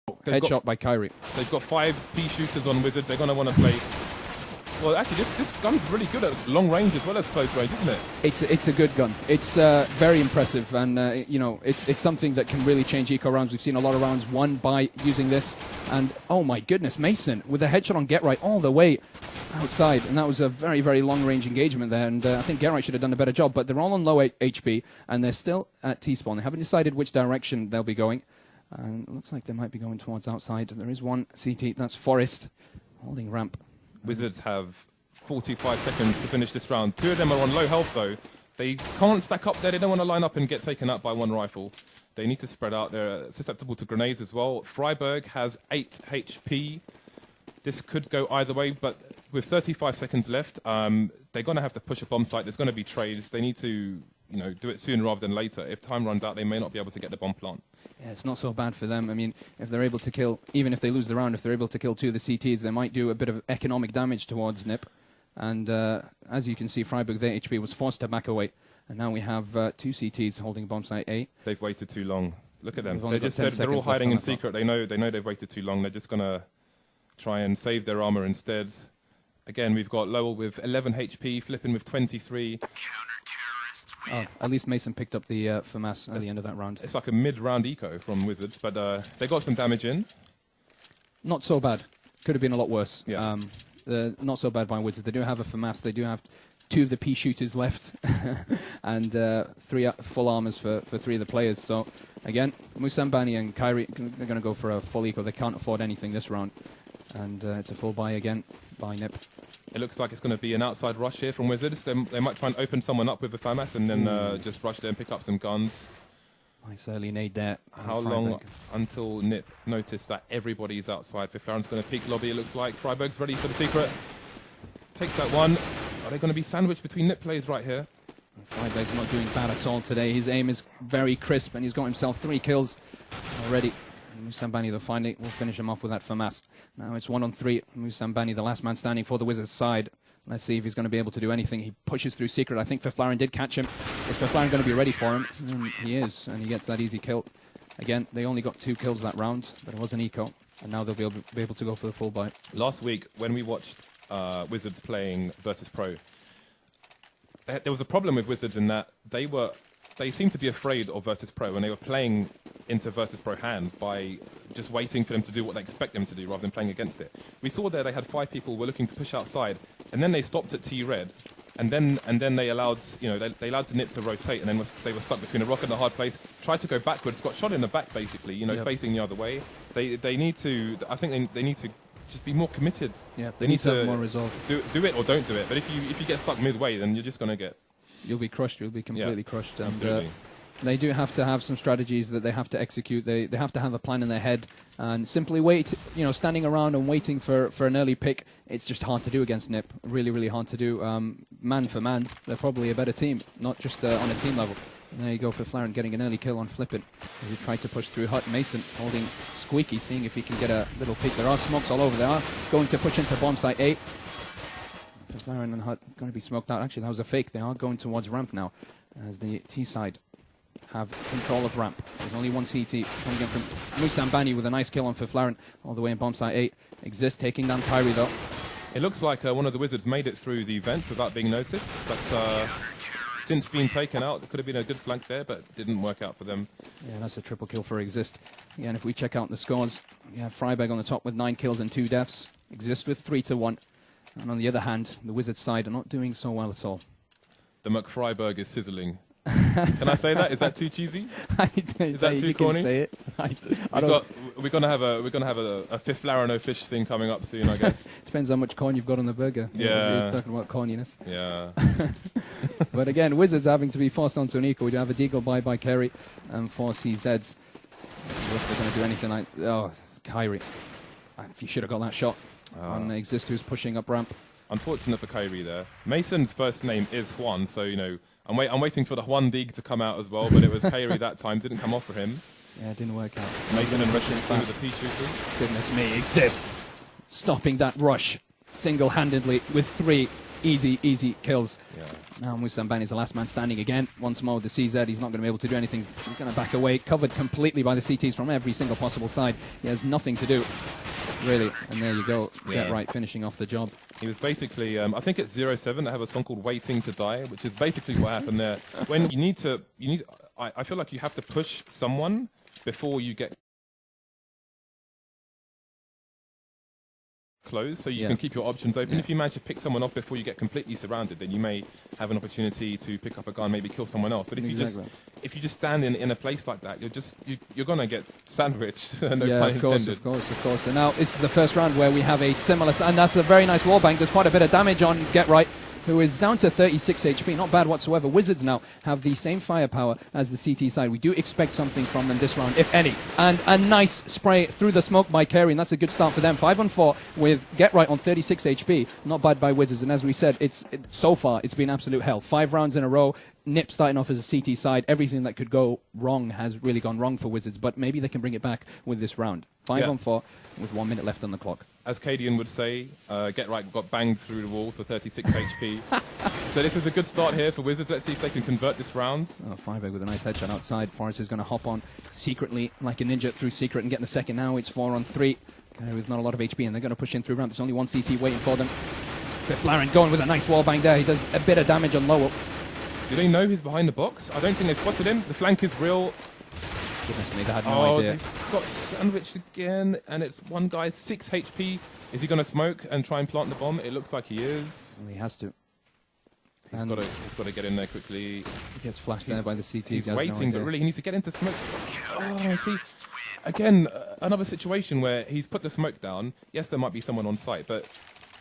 Headshot by Kyrie. They've got 5 P shooters on Wizards. They're going to want to play. Well, actually, this gun's really good at long range as well as close range, isn't it? It's a good gun. It's very impressive, and you know, it's something that can really change eco rounds. We've seen a lot of rounds won by using this, and oh my goodness, Mason with a headshot on Get Right all the way outside, and that was a very, very long range engagement there. And I think Get Right should have done a better job, but they're all on low HP, and they're still at T-spawn. They haven't decided which direction they'll be going, and it looks like they might be going towards outside. There is one CT. That's Forest holding ramp. Wizards have 45 seconds to finish this round. 2 of them are on low health, though. They can't stack up there. They don't want to line up and get taken out by one rifle. They need to spread out. They're susceptible to grenades as well. Freiburg has 8 HP. This could go either way, but with 35 seconds left, they're going to have to push a bomb site. There's going to be trades. They need to, you know, do it sooner rather than later. If time runs out, they may not be able to get the bomb plant. Yeah, it's not so bad for them. I mean, if they're able to kill, even if they lose the round, if they're able to kill 2 of the CTs, they might do a bit of economic damage towards NiP. And as you can see, Freiburg, their HP was forced to back away. And now we have 2 CTs holding bomb site A. They've waited too long. Look at them. They're all hiding in secret. They know they've waited too long. They're just going to try and save their armor instead. Again, we've got Lowell with 11 HP, Flippin with 23. Oh, at least Mason picked up the FAMAS at the end of that round. It's like a mid-round eco from Wizards, but they got some damage in. Not so bad. Could have been a lot worse. Yeah. Not so bad by Wizards. They do have a FAMAS. They do have 2 of the P shooters left, and 3 full armors for 3 of the players. So again, Musambani and Kyrie, they're going to go for a full eco. They can't afford anything this round, and it's a full buy again by NiP. It looks like it's going to be an outside rush here from Wizards. They might try and open someone up with a FAMAS and then just rush there and pick up some guns. Nice early nade there. How long until NiP notice that everybody's outside? FaceIT's going to peek lobby, it looks like. Freiburg's ready for the secret. Takes that one. Are they going to be sandwiched between NiP players right here? Freiburg's not doing bad at all today. His aim is very crisp, and he's got himself 3 kills already. Musambani, though, finally will finish him off with that FAMAS. Now it's 1 on 3. Musambani, the last man standing for the Wizards' side. Let's see if he's going to be able to do anything. He pushes through secret. I think FaceIT did catch him. Is FaceIT going to be ready for him? He is, and he gets that easy kill. Again, they only got 2 kills that round, but it was an eco, and now they'll be able to go for the full buy. Last week, when we watched Wizards playing Virtus Pro, there was a problem with Wizards in that they seemed to be afraid of Virtus Pro when they were playing into Virtus Pro hands by just waiting for them to do what they expect them to do rather than playing against it. We saw there they had 5 people who were looking to push outside, and then they stopped at T-Red, and then they allowed, you know, they allowed NiP to rotate, and then they were stuck between a rock and a hard place, tried to go backwards, got shot in the back basically, you know, facing the other way. They need to, I think they need to just be more committed. Yeah, they need to have more resolve. Do it or don't do it. But if you get stuck midway, then you're just going to get... You'll be crushed. You'll be completely crushed. And absolutely. They do have to have some strategies that they have to execute. They have to have a plan in their head, and simply wait. You know, standing around and waiting for an early pick, it's just hard to do against NiP. Really, really hard to do. Man for man, they're probably a better team, not just on a team level. And there you go for FaceIT getting an early kill on Flippin. As he tried to push through Hut. Mason holding Squeaky, seeing if he can get a little peek. There are smokes all over. They are going to push into bomb site 8. FaceIT and Hut going to be smoked out. Actually, that was a fake. They are going towards ramp now, as the T side have control of ramp. There's only 1 CT coming in from Musambani with a nice kill on FaceIT all the way in bomb site 8. Exist taking down Kyrie though. It looks like one of the Wizards made it through the vent without being noticed, but since being taken out, it could have been a good flank there, but didn't work out for them. Yeah, that's a triple kill for Exist. Again, if we check out the scores, we have Freiburg on the top with 9 kills and 2 deaths. Exist with 3-1. And on the other hand, the Wizards side are not doing so well at all. The McFreiburg is sizzling. Can I say that? Is that too cheesy? Is that too corny? Can say it. We're gonna have a fifth Larano fish thing coming up soon, I guess. Depends how much corn you've got on the burger. Yeah. You're talking about corniness. Yeah. But again, Wizards having to be forced onto an eco. We do have a deagle by Kerry and 4 CZs. If they're going to do anything like... Oh, Kyrie. You should have got that shot on Exist, who's pushing up ramp. Unfortunate for Kyrie there. Mason's first name is Juan, so, you know, I'm waiting for the Juan Dig to come out as well, but it was Kyrie that time. Didn't come off for him. Yeah, it didn't work out. Mason and Russian with the P-shooters. Goodness me, Exist. Stopping that rush single-handedly with 3. easy kills. Yeah. Now Musambani is the last man standing again. Once more with the CZ, he's not going to be able to do anything. He's going to back away, covered completely by the CTs from every single possible side. He has nothing to do, really. And there you go, Get Right finishing off the job. He was basically, I think it's 07, they have a song called Waiting to Die, which is basically what happened there. When I feel like you have to push someone before you get close, so you can keep your options open. If you manage to pick someone off before you get completely surrounded, then you may have an opportunity to pick up a gun, maybe kill someone else. But if you just stand in a place like that, you're gonna get sandwiched. No pun intended. Of course. And now this is the first round where we have a similar, and that's a very nice wallbang. There's quite a bit of damage on Get Right, who is down to 36 HP. Not bad whatsoever. Wizards now have the same firepower as the CT side. We do expect something from them this round, if any. And a nice spray through the smoke by Carey, and that's a good start for them. 5-on-4 with Get Right on 36 HP. Not bad by Wizards. And as we said, so far it's been absolute hell. 5 rounds in a row. NiP starting off as a CT side. Everything that could go wrong has really gone wrong for Wizards, but maybe they can bring it back with this round. 5-on-4 with 1 minute left on the clock. As Cadian would say, Get Right got banged through the wall for 36 HP. So this is a good start here for Wizards. Let's see if they can convert this round. Freiberg with a nice headshot outside. Forrest is going to hop on secretly like a ninja through secret and get in the second now. It's 4-on-3 with not a lot of HP, and they're going to push in through round. There's only one CT waiting for them. Flaren going with a nice wall bang there. He does a bit of damage on Lowell. Do they know he's behind the box? I don't think they've spotted him. The flank is real. Goodness me, they had no idea. They've got sandwiched again, and it's one guy, 6 HP. Is he going to smoke and try and plant the bomb? It looks like he is. Well, he has to. He's got to get in there quickly. He gets flashed there by the CTs. He's waiting, but really he needs to get into smoke. Oh, see, again, another situation where he's put the smoke down. Yes, there might be someone on site, but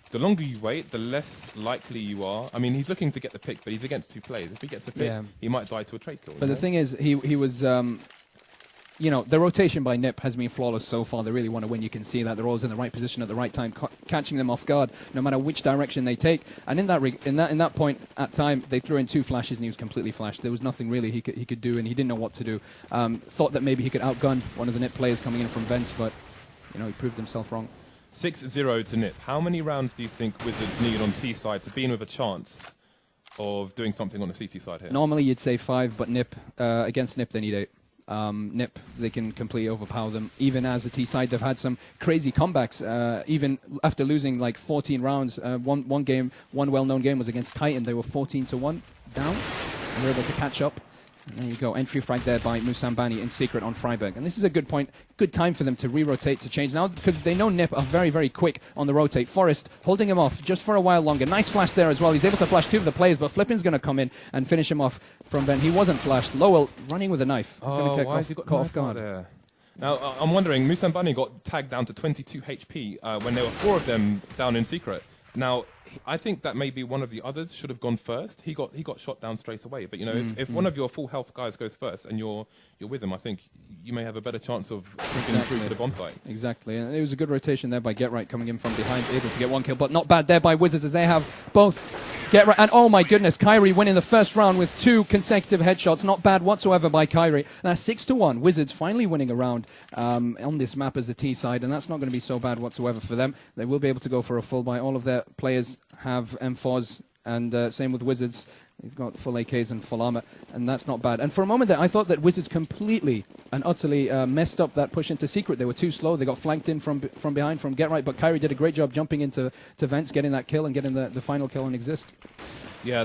the longer you wait, the less likely you are. I mean, he's looking to get the pick, but he's against 2 players. If he gets a pick, he might die to a trade kill. But the thing is, he was... you know, the rotation by NiP has been flawless so far. They really want to win. You can see that they're always in the right position at the right time, catching them off guard, no matter which direction they take. And in that point at time, they threw in 2 flashes, and he was completely flashed. There was nothing really he could do, and he didn't know what to do. Thought that maybe he could outgun one of the NiP players coming in from vents, but you know, he proved himself wrong. 6-0 to NiP. How many rounds do you think Wizards need on T side to be in with a chance of doing something on the CT side here? Normally you'd say 5, but NiP against NiP they need 8. NiP, they can completely overpower them. Even as a T side, they've had some crazy comebacks. Even after losing like 14 rounds, one well-known game was against Titan. They were 14-1 down. They were able to catch up. And there you go, entry frag there by Musambani in secret on Freiberg. And this is a good point, good time for them to re-rotate, to change now, because they know NiP are very, very quick on the rotate. Forrest holding him off just for a while longer. Nice flash there as well. He's able to flash 2 of the players, but Flippin's going to come in and finish him off from Ben. He wasn't flashed. Lowell running with a knife. He's going to get caught off guard. There? Now, I'm wondering, Musambani got tagged down to 22 HP when there were 4 of them down in secret. Now, I think that maybe one of the others should have gone first. He got shot down straight away. But you know, if one of your full health guys goes first and you're with him, I think you may have a better chance of getting through to the bomb site. Exactly, and it was a good rotation there by Get Right coming in from behind, able to get 1 kill, but not bad there by Wizards as they have both Get Right and oh my goodness, Kyrie winning the first round with 2 consecutive headshots. Not bad whatsoever by Kyrie. That's 6-1. Wizards finally winning a round on this map as the T side, and that's not going to be so bad whatsoever for them. They will be able to go for a full buy. All of their players have M4s, and same with Wizards. They've got full AKs and full armor, and that's not bad. And for a moment there, I thought that Wizards completely and utterly messed up that push into secret. They were too slow. They got flanked in from behind from Get Right, but Kyrie did a great job jumping into vents, getting that kill and getting the final kill on Exist. Yeah,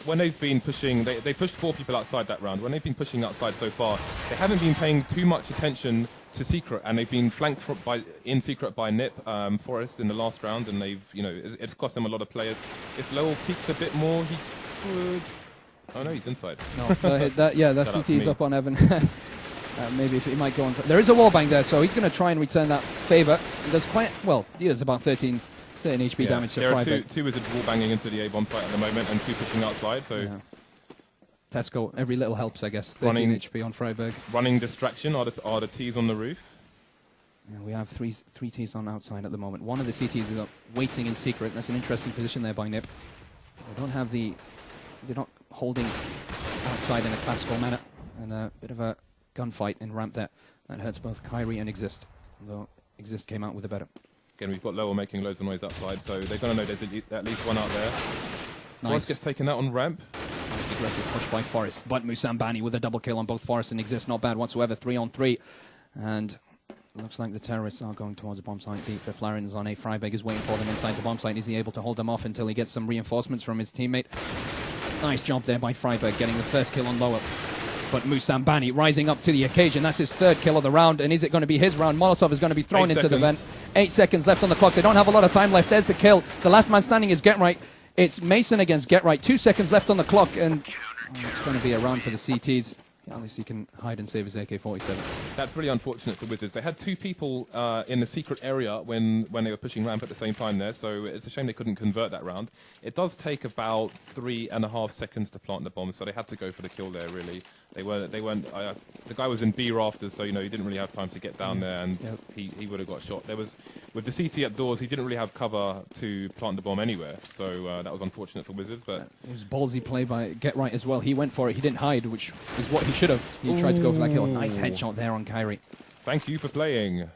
when they've been pushing, they pushed 4 people outside that round. When they've been pushing outside so far, they haven't been paying too much attention to secret, and they've been flanked in secret by NiP, Forrest in the last round, and it's cost them a lot of players. If Lowell peeks a bit more, he could. Oh no, he's inside. No, that CT is up on Evan. Maybe if he might go on. There is a wallbang there, so he's going to try and return that favor. And there's quite there's about 13 HP damage to Freiberg. There are 2 Wizards wallbanging into the A-bomb site at the moment, and 2 pushing outside. So. Yeah. Tesco, every little helps, I guess. 13 HP on Freiberg. Running distraction are the T's on the roof. Yeah, we have three T's on outside at the moment. One of the CTs is waiting in secret. That's an interesting position there by NiP. They don't have they're not holding outside in a classical manner. And a bit of a gunfight in ramp there. That hurts both Kyrie and Exist. Although Exist came out with a better. Again, we've got Lowell making loads of noise outside, so they're going to know there's at least one out there. Nice. Forrest gets taken out on ramp. Nice aggressive push by Forrest, but Musambani with a double kill on both Forrest and Exist, not bad whatsoever, 3-on-3. And looks like the terrorists are going towards the bomb site. B for Flaren's on A. Freiberg is waiting for them inside the bomb site. Is he able to hold them off until he gets some reinforcements from his teammate? Nice job there by Freiberg, getting the first kill on Lowell. But Musambani rising up to the occasion. That's his third kill of the round. And is it going to be his round? Molotov is going to be thrown into the vent. 8 seconds left on the clock. They don't have a lot of time left. There's the kill. The last man standing is Get Right. It's Mason against Get Right. 2 seconds left on the clock. And it's going to be a round for the CTs. At least he can hide and save his AK-47. That's really unfortunate for Wizards. They had 2 people in the secret area when they were pushing ramp at the same time there, so it's a shame they couldn't convert that round. It does take about 3.5 seconds to plant the bomb, so they had to go for the kill there, really. They weren't. The guy was in B rafters, so he didn't really have time to get down there, and he would have got shot. There was with the CT at doors, he didn't really have cover to plant the bomb anywhere, so that was unfortunate for Wizards. But it was ballsy play by Get Right as well. He went for it. He didn't hide, which is what he should have. He tried to go for that kill. Nice headshot there on Kyrie. Thank you for playing.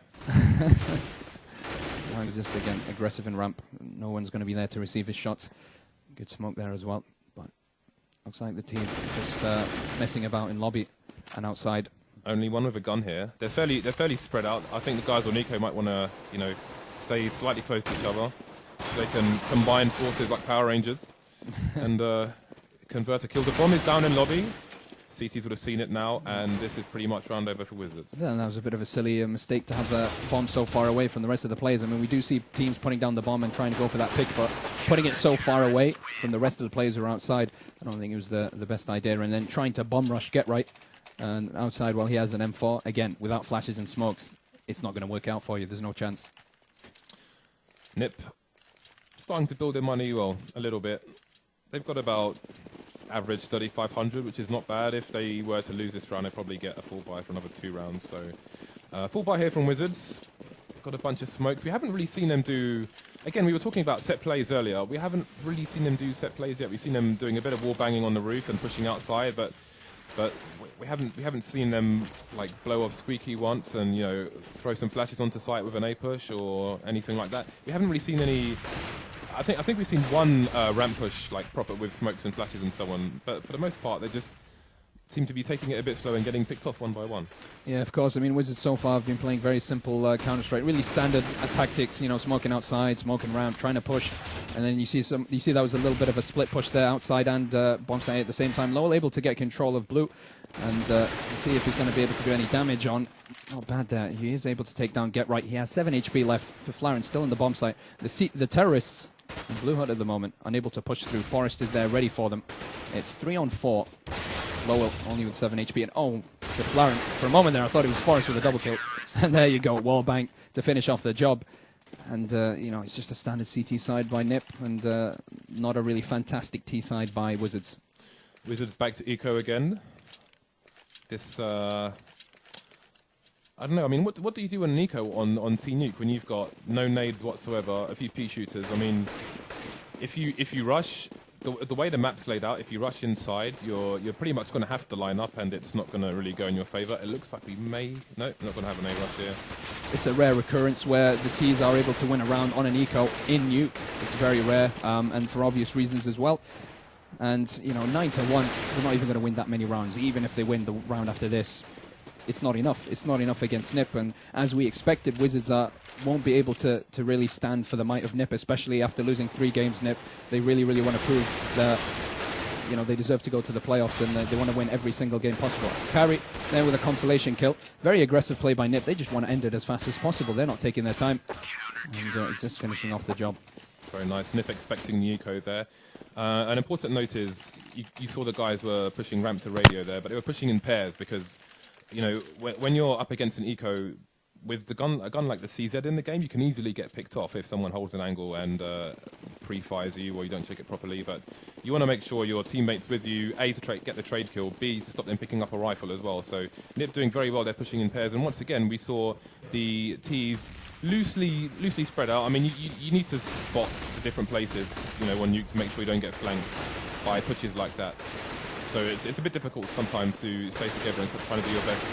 Exist again, aggressive in ramp. No one's going to be there to receive his shots. Good smoke there as well. But looks like the T's just messing about in lobby and outside. Only one with a gun here. They're fairly spread out. I think the guys on Nico might want to stay slightly close to each other so they can combine forces like Power Rangers and convert a kill. The bomb is down in lobby. CTs would have seen it now, and this is pretty much round over for Wizards. Yeah, and that was a bit of a silly mistake to have the bomb so far away from the rest of the players. I mean, we do see teams putting down the bomb and trying to go for that pick, but putting it so far away from the rest of the players who are outside, I don't think it was the best idea. And then trying to bomb rush Get Right and outside while he has an M4, again, without flashes and smokes, it's not going to work out for you. There's no chance. NiP starting to build their money, well, a little bit. They've got about average 3,500, which is not bad. If they were to lose this round, they'd probably get a full buy for another 2 rounds. So full buy here from Wizards. Got a bunch of smokes. We haven't really seen them do... Again, we were talking about set plays earlier. We haven't really seen them do set plays yet. We've seen them doing a bit of wall banging on the roof and pushing outside, but we haven't seen them like blow off Squeaky once and throw some flashes onto site with an A push or anything like that. We haven't really seen any... I think we've seen one ramp push, like proper with smokes and flashes and so on. But for the most part, they just seem to be taking it a bit slow and getting picked off one by one. Yeah, of course. I mean, Wizards so far have been playing very simple Counter-Strike, really standard tactics. Smoking outside, smoking ramp, trying to push, and then you see that was a little bit of a split push there outside and bomb site at the same time. Lowell able to get control of blue, and see if he's going to be able to do any damage on. Not bad there. He is able to take down Get Right. He has 7 HP left for Flaren, still in the bomb site. The terrorists. And Blue Hut at the moment, unable to push through. Forrest is there, ready for them. It's 3-on-4. Lowell only with 7 HP. And the Flaren. For a moment there, I thought it was Forrest with a double kill. And there you go, wall bang to finish off the job. And, it's just a standard CT side by NiP, and not a really fantastic T side by Wizards. Wizards back to eco again. This... I don't know. I mean, what do you do on Nico on T-Nuke when you've got no nades whatsoever, a few pea shooters? I mean, if you rush, the way the map's laid out, if you rush inside, you're pretty much going to have to line up, and it's not going to really go in your favour. It looks like we may... No, we're not going to have an A-rush here. It's a rare occurrence where the Ts are able to win a round on an eco in Nuke. It's very rare, and for obvious reasons as well. And, 9-1, they're not even going to win that many rounds. Even if they win the round after this, it's not enough. It's not enough against NiP, and as we expected, Wizards won't be able to really stand for the might of NiP, especially after losing 3 games. NiP, they really want to prove that they deserve to go to the playoffs, and they want to win every single game possible. Carry there with a consolation kill. Very aggressive play by NiP. They just want to end it as fast as possible. They're not taking their time, and it's just finishing off the job. Very nice. NiP expecting the eco there. An important note is you saw the guys were pushing ramp to radio there, but they were pushing in pairs because when you're up against an eco with a gun like the CZ in the game, you can easily get picked off if someone holds an angle and pre-fires you or you don't check it properly. But you want to make sure your teammates with you, A, to get the trade kill, B, to stop them picking up a rifle as well. So NiP doing very well. They're pushing in pairs, and once again we saw the Ts loosely spread out. I mean, you need to spot the different places, on Nuke to make sure you don't get flanked by pushes like that. So it's a bit difficult sometimes to stay together and try to do your best.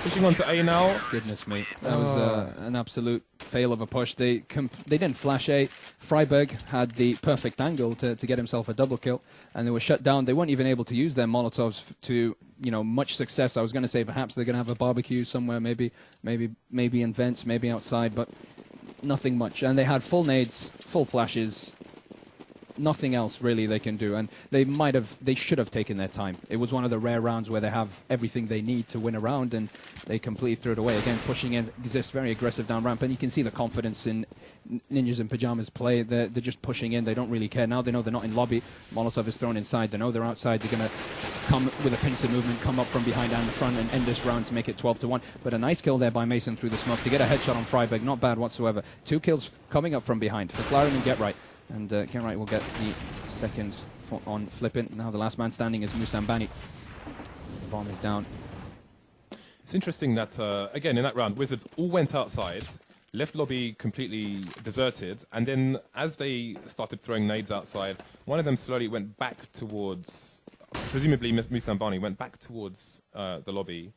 Pushing on to A now. Goodness me, that was an absolute fail of a push. They didn't flash A. Freiberg had the perfect angle to get himself a double kill, and they were shut down. They weren't even able to use their Molotovs to, you know, much success. I was going to say perhaps they're going to have a barbecue somewhere, maybe in vents, maybe outside, but nothing much. And they had full nades, full flashes. Nothing else really they can do, and they should have taken their time. It was one of the rare rounds where they have everything they need to win a round, and they completely threw it away. Again, pushing in, exists very aggressive down ramp, and you can see the confidence in Ninjas in Pajamas play. They're just pushing in. They don't really care. Now they know they're not in lobby. Molotov is thrown inside. They know they're outside. They're going to come with a pincer movement, come up from behind and the front, and end this round to make it 12-1. But a nice kill there by Mason through the smoke to get a headshot on Freiberg. Not bad whatsoever. 2 kills coming up from behind for Flaren and Get Right. And Get Right will get the second on flipping. Now the last man standing is Musambani. The bomb is down. It's interesting that, again, in that round, Wizards all went outside, left lobby completely deserted, and then as they started throwing nades outside, one of them slowly went back towards, presumably Musambani, went back towards the lobby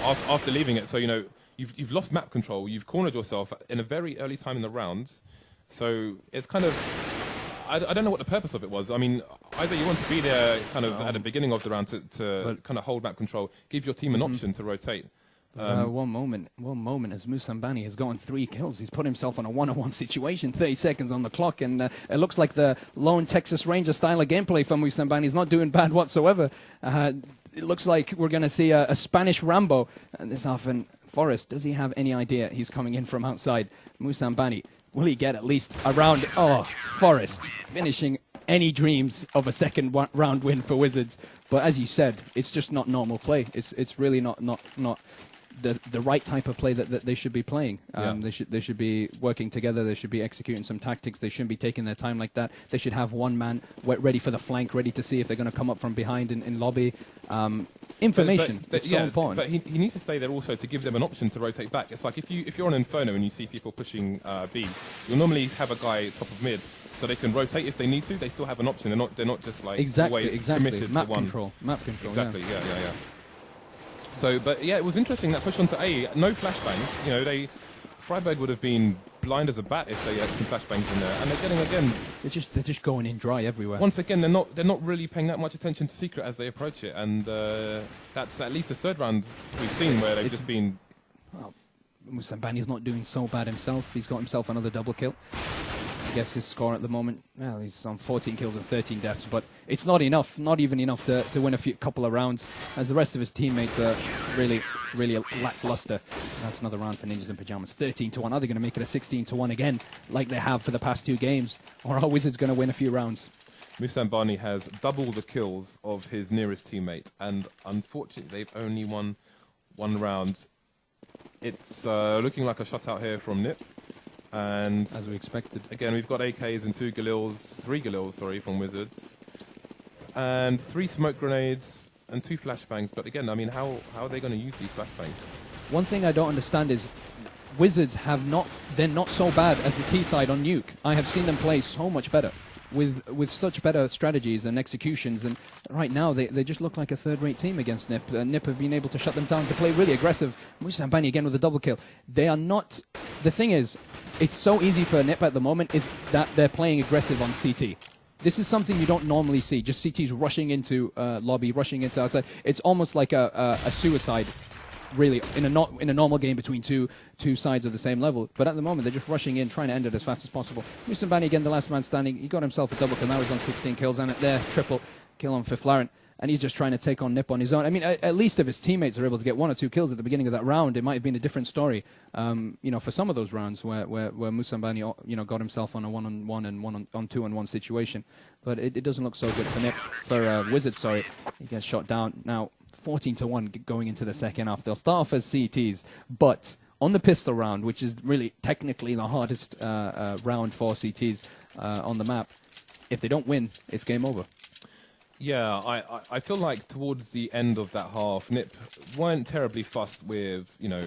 after leaving it. So, you know, you've lost map control, you've cornered yourself in a very early time in the round. So it's kind of, I don't know what the purpose of it was. I mean, either you want to be there kind of at the beginning of the round to kind of hold map control, give your team an option to rotate. One moment as Musambani has gotten 3 kills. He's put himself on a 1-on-1 situation, 30 seconds on the clock, and it looks like the lone Texas Ranger style of gameplay for Musambani is not doing bad whatsoever. It looks like we're going to see a Spanish Rambo this often. Forrest, does he have any idea he's coming in from outside? Musambani, will he get at least a round? Oh, Forrest finishing any dreams of a second round win for Wizards. But as you said, it's just not normal play. It's really not the right type of play that they should be playing. They should be working together. They should be executing some tactics. They shouldn't be taking their time like that. They should have one man ready for the flank, ready to see if they're going to come up from behind in lobby. Information. It's so important. But he needs to stay there also to give them an option to rotate back. It's like if you're on Inferno and you see people pushing B, you'll normally have a guy top of mid, so they can rotate if they need to. They still have an option. They're not just like always committed map to one. Map control. Exactly. Yeah. So, but yeah, it was interesting that push onto A. No flashbangs. You know, Freiberg would have been blind as a bat if they had some flashbangs in there. And they're getting again. They're just going in dry everywhere. Once again, they're not really paying that much attention to Secret as they approach it. And that's at least the third round we've seen where they've just been. Well, Musambani's not doing so bad himself. He's got himself another double kill. I guess his score at the moment, well, he's on 14 kills and 13 deaths, but it's not enough, not even enough to win a couple of rounds, as the rest of his teammates are really lackluster. That's another round for Ninjas in Pajamas. 13-1. Are they going to make it a 16-1 again, like they have for the past 2 games, or are Wizards going to win a few rounds? Musambani has double the kills of his nearest teammate, and unfortunately, they've only won 1 round. It's looking like a shutout here from NiP. And as we expected. Again, we've got AKs and 3 Galils, from Wizards. And 3 smoke grenades and 2 flashbangs. But again, I mean, how are they going to use these flashbangs? One thing I don't understand is Wizards they're not so bad as the T side on Nuke. I have seen them play so much better. With such better strategies and executions, and right now they just look like a third-rate team against NiP. NiP have been able to shut them down to play really aggressive. Musambani again with a double kill. They are not. The thing is, it's so easy for NiP at the moment is that they're playing aggressive on CT. This is something you don't normally see. Just CTs rushing into lobby, rushing into outside. It's almost like a suicide. Really, in a normal game between two sides of the same level. But at the moment, they're just rushing in, trying to end it as fast as possible. Musambani, again, the last man standing. He got himself a double kill. Now he's on 16 kills. And there, triple kill on Flaren. And he's just trying to take on NiP on his own. I mean, at least if his teammates are able to get 1 or 2 kills at the beginning of that round, it might have been a different story. You know, for some of those rounds where Musambani, you know, got himself on a 1-on-1 and 1-on-2-on-1 situation. But it doesn't look so good for NiP. For Wizards, sorry. He gets shot down. Now, 14-1 going into the second half. They'll start off as CTs, but on the pistol round, which is really technically the hardest round for CTs on the map, if they don't win, it's game over. Yeah, I feel like towards the end of that half, NiP weren't terribly fussed with, you know,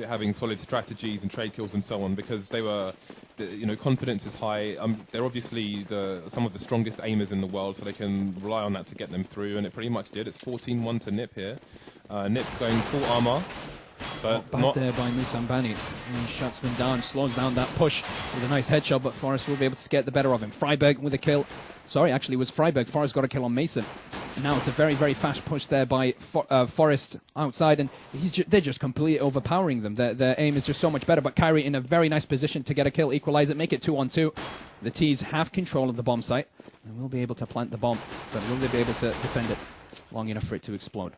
having solid strategies and trade kills and so on, because they were, you know, confidence is high. They're obviously some of the strongest aimers in the world, so they can rely on that to get them through, and it pretty much did. It's 14-1 to NiP here. NiP going full armor, but Bad there by Musambani. He shuts them down, slows down that push with a nice headshot, but Forrest will be able to get the better of him. Freiberg with a kill. Sorry, actually it was Freiberg. Forrest got a kill on Mason. Now it's a very, very fast push there by Forrest outside, and they're just completely overpowering them. Their aim is just so much better, but Kyrie in a very nice position to get a kill, equalize it, make it 2-on-2. The T's have control of the bomb site, and will be able to plant the bomb, but will they be able to defend it long enough for it to explode?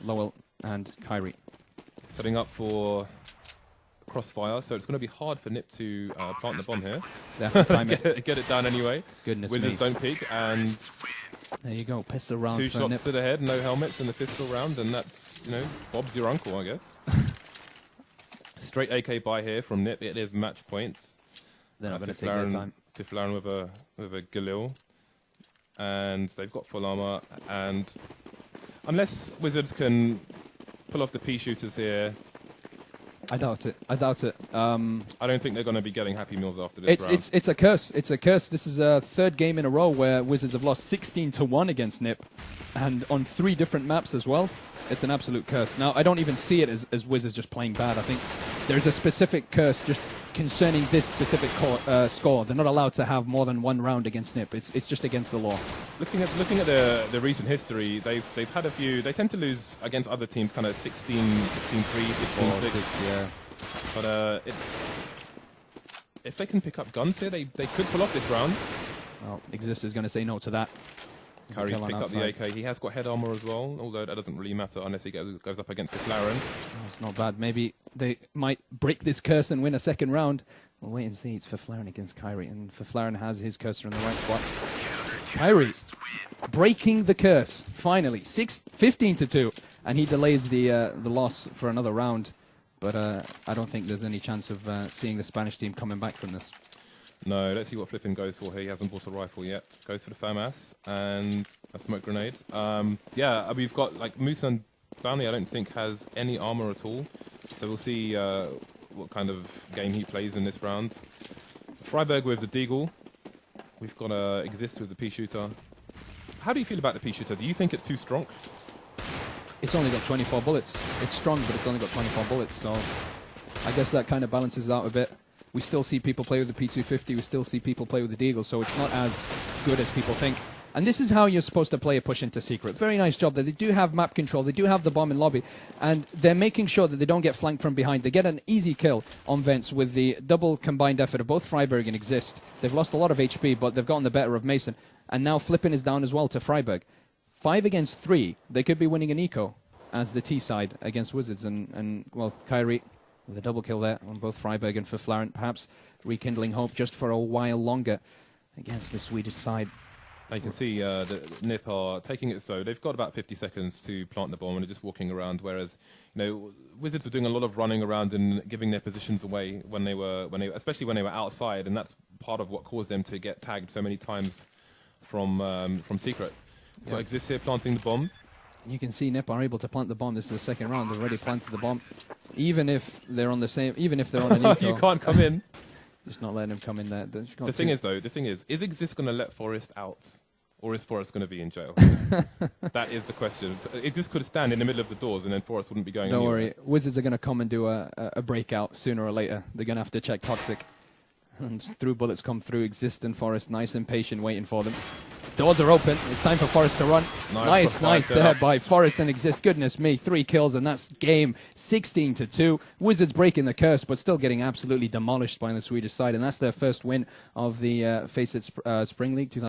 Lowell and Kyrie. Setting up for crossfire, so it's going to be hard for NiP to plant the bomb here. They have to time it. Get it done anyway. Goodness Wizards me. don't peek, and There you go, pistol round two for shots NiP. to the head, no helmets in the pistol round, and that's, you know, Bob's your uncle, I guess. Straight AK buy here from NiP. It is match points. They're not going to take their time. Fifth Laren with a Galil, and they've got full armor. And unless Wizards can pull off the pea shooters here, I doubt it. I doubt it. I don't think they're going to be getting happy meals after this round. It's a curse. It's a curse. This is a third game in a row where Wizards have lost 16-1 against NiP, and on 3 different maps as well. It's an absolute curse. Now, I don't even see it as Wizards just playing bad. I think there's a specific curse just concerning this specific score. They're not allowed to have more than 1 round against NiP. It's just against the law. Looking at the recent history, they've had a few. They tend to lose against other teams, kind of 16-3, 16-6. 4-6, yeah. But it's if they can pick up guns here, they could pull off this round. Well, Exist is going to say no to that. Kyrie's picked up the AK. He has got head armor as well, although that doesn't really matter unless he goes up against Fifth Laren. Oh, it's not bad. Maybe they might break this curse and win a second round. We'll wait and see. It's Fifth Laren against Kyrie, and Fifth Laren has his cursor in the right spot. Kyrie breaking the curse, finally. 15-2, and he delays the loss for another round. But I don't think there's any chance of seeing the Spanish team coming back from this. No, let's see what Flippin goes for here. He hasn't bought a rifle yet. Goes for the FAMAS and a smoke grenade. Yeah, we've got, like, Musa and Bounty, I don't think, has any armor at all. So we'll see what kind of game he plays in this round. Freiberg with the Deagle. We've got Exist with the pea shooter. How do you feel about the pea shooter? Do you think it's too strong? It's only got 24 bullets. It's strong, but it's only got 24 bullets, so I guess that kind of balances out a bit. We still see people play with the P250, we still see people play with the Deagle, so it's not as good as people think. And this is how you're supposed to play a push into secret. Very nice job there. They do have map control, they do have the bomb in lobby, and they're making sure that they don't get flanked from behind. They get an easy kill on Vents with the double combined effort of both Freiberg and Exist. They've lost a lot of HP, but they've gotten the better of Mason. And now Flippin is down as well to Freiberg. 5 against 3, they could be winning an eco as the T side against Wizards. And well, Kyrie with a double kill there on both Freiberg and Fifth Laren, perhaps rekindling hope just for a while longer against the Swedish side. You can see that NiP are taking it slow. They've got about 50 seconds to plant the bomb and they're just walking around, whereas, you know, Wizards were doing a lot of running around and giving their positions away especially when they were outside, and that's part of what caused them to get tagged so many times from secret. Got Exist here planting the bomb. You can see NiP are able to plant the bomb. This is the second round. They've already planted the bomb. Even if they're on the same, even if they're on an eco. You can't come in. Just not letting him come in there. The thing is Exist going to let Forrest out? Or is Forrest going to be in jail? That is the question. Exist could stand in the middle of the doors and then Forrest wouldn't be going anywhere. Don't worry. Wizards are going to come and do a breakout sooner or later. They're going to have to check Toxic. And through bullets come through. Exist and Forrest, nice and patient, waiting for them. Doors are open. It's time for Forrest to run. Nice there by Forrest and Exist. Goodness me, 3 kills, and that's game 16-2. Wizards breaking the curse, but still getting absolutely demolished by the Swedish side, and that's their first win of the FACEIT Spring League 2000.